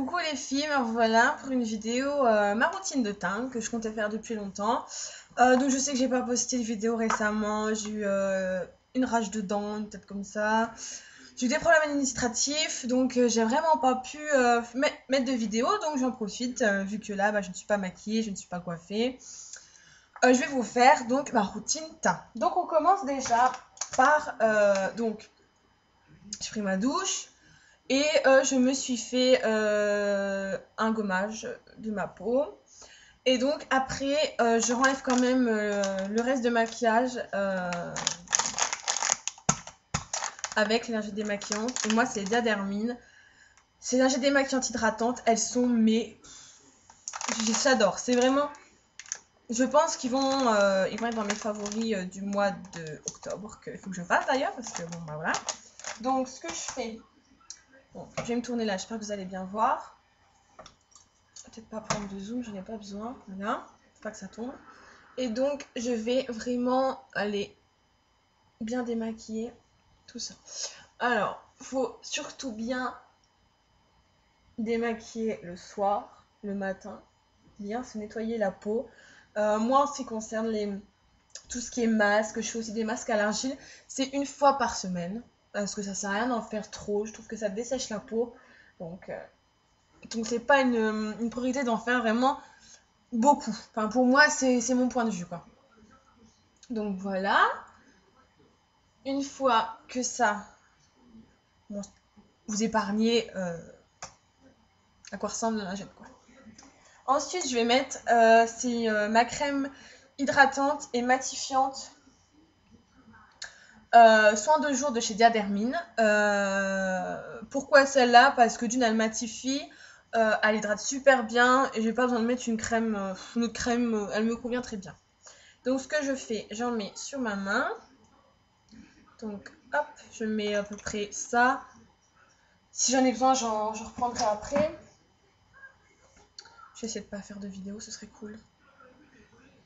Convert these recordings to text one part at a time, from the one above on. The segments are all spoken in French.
Coucou les filles, me revoilà pour une vidéo, ma routine de teint que je comptais faire depuis longtemps. Donc je sais que j'ai pas posté de vidéo récemment, j'ai eu une rage de dents, une tête comme ça. J'ai eu des problèmes administratifs, donc j'ai vraiment pas pu mettre de vidéo, donc j'en profite, vu que là je ne suis pas maquillée, je ne suis pas coiffée. Je vais vous faire donc ma routine teint. Donc on commence déjà par, j'ai pris ma douche. Et je me suis fait un gommage de ma peau. Et donc après, je renlève quand même le reste de maquillage avec l'énergie démaquillante. Et moi, c'est Diadermine. C'est l'énergie démaquillante hydratante. Elles sont j'adore. C'est vraiment... Je pense qu'ils vont être dans mes favoris du mois de octobre. Qu'il faut que je fasse d'ailleurs. Parce que bon, bah voilà. Donc ce que je fais... Bon, je vais me tourner là, j'espère que vous allez bien voir. Peut-être pas prendre de zoom, j'en ai pas besoin. Voilà, faut pas que ça tombe. Et donc, je vais vraiment aller bien démaquiller tout ça. Alors, faut surtout bien démaquiller le soir, le matin. Bien se nettoyer la peau. Moi, en ce qui concerne tout ce qui est masque, je fais aussi des masques à l'argile. C'est une fois par semaine. Parce que ça sert à rien d'en faire trop. Je trouve que ça dessèche la peau. Donc c'est pas une priorité d'en faire vraiment beaucoup. Enfin, pour moi, c'est mon point de vue, quoi. Donc voilà. Une fois que ça, bon, vous épargnez à quoi ressemble la lingette, quoi. Ensuite, je vais mettre ma crème hydratante et matifiante. Soin de jour de chez Diadermine. Pourquoi celle-là? Parce que d'une, elle matifie, elle hydrate super bien et j'ai pas besoin de mettre une autre crème, elle me convient très bien. Donc ce que je fais, j'en mets sur ma main. Donc hop, je mets à peu près ça. Si j'en ai besoin, j'en reprendrai après. Je vais essayer de pas faire de vidéo, ce serait cool.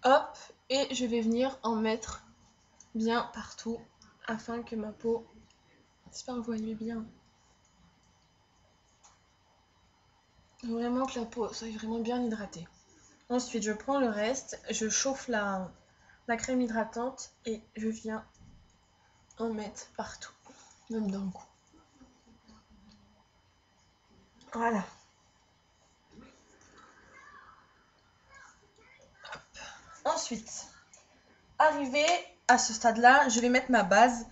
Hop, et je vais venir en mettre bien partout afin que ma peau... J'espère que vous voyez bien. Vraiment que la peau soit vraiment bien hydratée. Ensuite, je prends le reste, je chauffe la crème hydratante et je viens en mettre partout, même dans le cou. Voilà. Hop. Ensuite, arrivé à ce stade-là, je vais mettre ma base.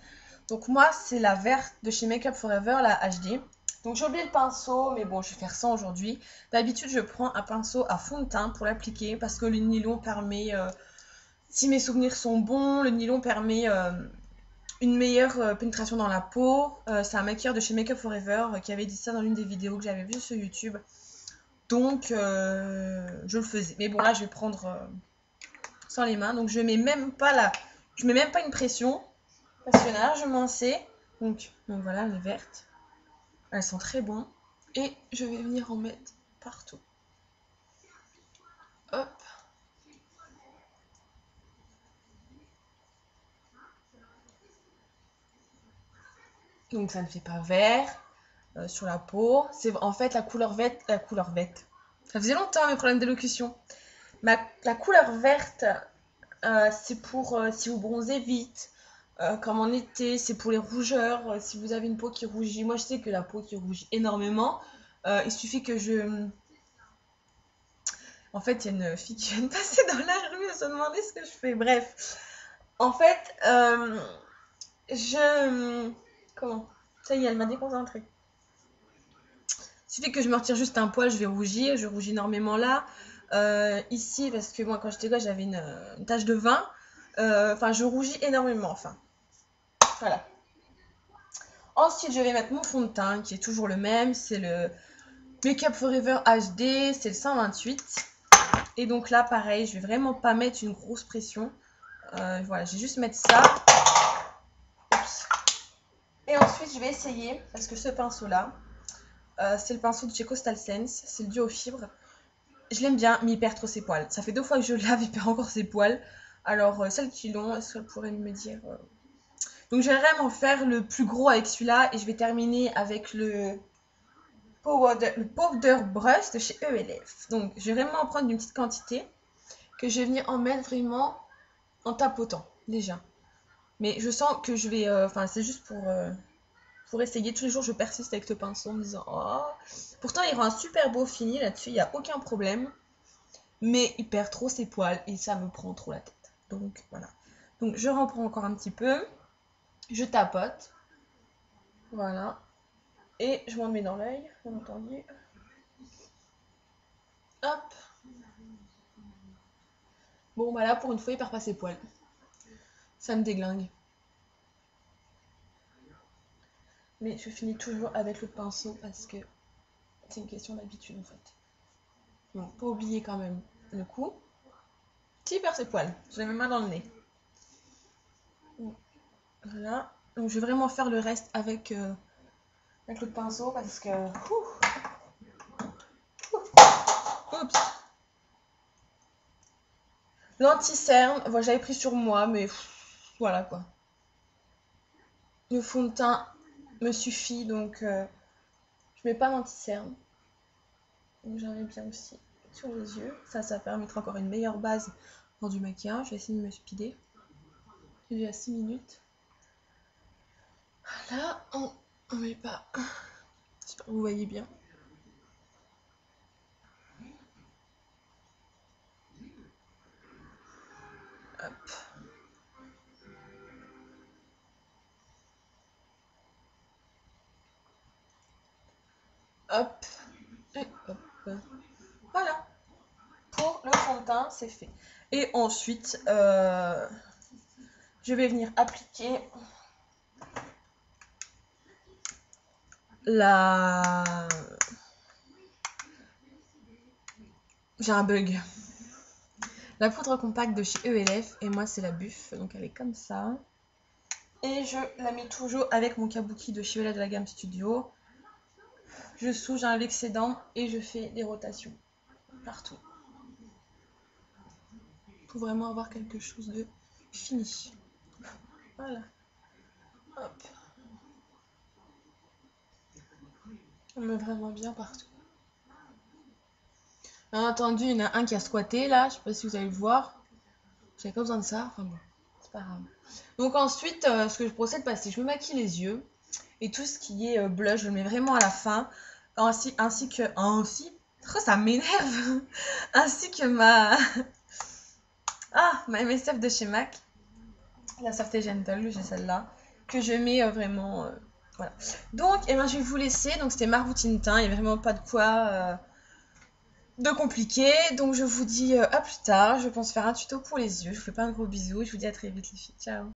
Donc moi, c'est la verte de chez Make Up Forever, la HD. Donc j'ai oublié le pinceau, mais bon, je vais faire ça aujourd'hui. D'habitude, je prends un pinceau à fond de teint pour l'appliquer parce que le nylon permet, si mes souvenirs sont bons, le nylon permet une meilleure pénétration dans la peau. C'est un maquilleur de chez Make Up Forever qui avait dit ça dans l'une des vidéos que j'avais vues sur YouTube. Donc je le faisais. Mais bon, là, je vais prendre sans les mains. Donc je mets même pas une pression parce qu'il y en a largement assez. Donc voilà, les vertes. Elles sont très bonnes. Et je vais venir en mettre partout. Hop. Donc ça ne fait pas vert sur la peau. C'est en fait la couleur verte. Ça faisait longtemps mes problèmes d'élocution. La couleur verte, c'est pour si vous bronzez vite. Comme en été, c'est pour les rougeurs. Si vous avez une peau qui rougit, moi je sais que la peau qui rougit énormément. Il suffit que En fait, il y a une fille qui vient de passer dans la rue et se demander ce que je fais. Bref. En fait, Comment? Ça y est, elle m'a déconcentrée. Il suffit que je me retire juste un poil, je vais rougir. Je rougis énormément là. Ici, parce que moi, quand j'étais gosse, j'avais une tache de vin. Enfin, je rougis énormément. Enfin, voilà. Ensuite, je vais mettre mon fond de teint qui est toujours le même. C'est le Make Up Forever HD. C'est le 128. Et donc là, pareil, je vais vraiment pas mettre une grosse pression. Voilà, je vais juste mettre ça. Oups. Et ensuite, je vais essayer, parce que ce pinceau-là, c'est le pinceau de chez Coastal Sense. C'est le duo fibre. Je l'aime bien, mais il perd trop ses poils. Ça fait 2 fois que je le lave, il perd encore ses poils. Alors, celles qui l'ont, est-ce qu'elles pourraient me dire Donc, je vais vraiment faire le plus gros avec celui-là. Et je vais terminer avec le le powder brush de chez ELF. Donc, je vais vraiment en prendre une petite quantité que je vais venir en mettre vraiment en tapotant, déjà. Mais je sens que je vais... Enfin, c'est juste pour essayer. Tous les jours, je persiste avec ce pinceau en me disant... Oh. Pourtant, il rend un super beau fini là-dessus, il n'y a aucun problème. Mais il perd trop ses poils et ça me prend trop la tête. Donc, voilà. Donc, je reprends encore un petit peu. Je tapote. Voilà. Et je m'en mets dans l'œil, bien entendu. Hop. Bon, bah là, pour une fois, il perd pas ses poils. Ça me déglingue. Mais je finis toujours avec le pinceau parce que c'est une question d'habitude en fait. Donc, pas oublier quand même le coup. Si, il perd ses poils. Je l'ai même mal dans le nez. Voilà. Donc, je vais vraiment faire le reste avec le pinceau parce que... Oups. L'anti-cerne, voilà, j'avais pris sur moi, mais voilà quoi. Le fond de teint me suffit, donc je mets pas d'anti-cerne. Donc j'en mets bien aussi sur les yeux. Ça permettra encore une meilleure base pour du maquillage. Je vais essayer de me speeder. J'ai déjà 6 minutes. Là, on met pas. J'espère que vous voyez bien. Hop. Hop. Et hop. Voilà. Pour le fond de teint, c'est fait. Et ensuite, je vais venir appliquer la... J'ai un bug. La poudre compacte de chez ELF, et moi c'est la Buff, donc elle est comme ça. Et je la mets toujours avec mon kabuki de chez ELF de la gamme Studio. Je soude, j'enlève l'excédent et je fais des rotations partout. Pour vraiment avoir quelque chose de fini. Voilà. Hop. On met vraiment bien partout. Bien entendu, il y en a un qui a squatté là, je sais pas si vous allez le voir. J'avais pas besoin de ça, enfin bon, c'est pas grave. Donc ensuite, ce que je procède, c'est que je me maquille les yeux. Et tout ce qui est blush, je le mets vraiment à la fin. Ainsi que... Oh, ça m'énerve. Ainsi que ma MSF de chez MAC. La Soft Gentle, j'ai celle-là. Que je mets vraiment... voilà. Donc, je vais vous laisser. Donc, c'était ma routine teint. Il n'y a vraiment pas de quoi de compliqué. Donc, je vous dis à plus tard. Je pense faire un tuto pour les yeux. Je vous fais pas un gros bisou. Je vous dis à très vite les filles. Ciao.